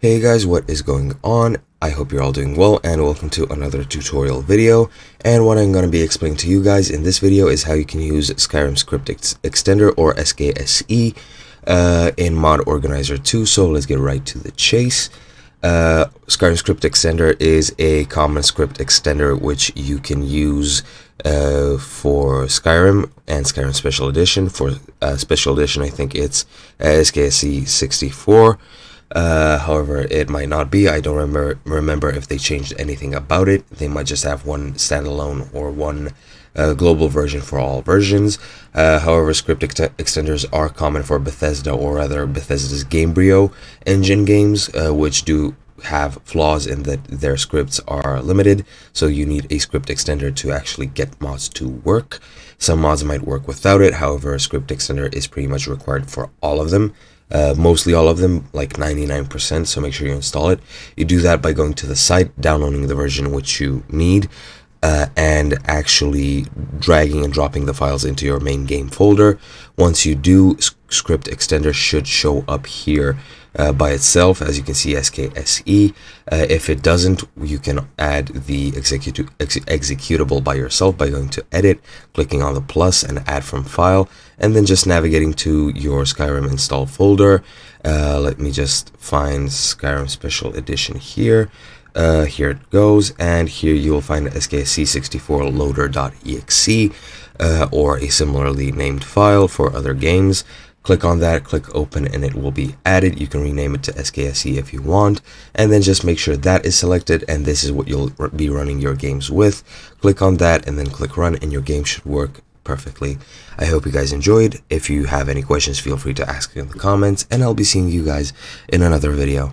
Hey guys, what is going on? I hope you're all doing well and welcome to another tutorial video. And what I'm going to be explaining to you guys in this video is how you can use Skyrim Script Extender or Skse in Mod Organizer 2. So let's get right to the chase. Skyrim Script Extender is a common script extender which you can use for Skyrim and Skyrim Special Edition. For Special Edition, I think it's Skse 64. However, it might not be. I don't remember if they changed anything about it. They might just have one standalone or one global version for all versions. However, script extenders are common for Bethesda, or rather Bethesda's Gamebryo engine games, which do have flaws in that their scripts are limited, so you need a script extender to actually get mods to work. Some mods might work without it. However, a script extender is pretty much required for all of them. Mostly all of them, like 99%, so make sure you install it. You do that by going to the site, downloading the version which you need, and actually dragging and dropping the files into your main game folder. Once you do, script extender should show up here by itself, as you can see, Skse. If it doesn't, you can add the executable by yourself by going to edit, clicking on the plus and add from file, and then just navigating to your Skyrim install folder. Let me just find Skyrim Special Edition here. Here it goes, and here you will find Skse64 loader.exe or a similarly named file for other games. Click on that, click open, and it will be added. You can rename it to Skse if you want, and then just make sure that is selected, and this is what you'll be running your games with. Click on that and then click run, and your game should work perfectly. I hope you guys enjoyed. If you have any questions, feel free to ask in the comments, and I'll be seeing you guys in another video.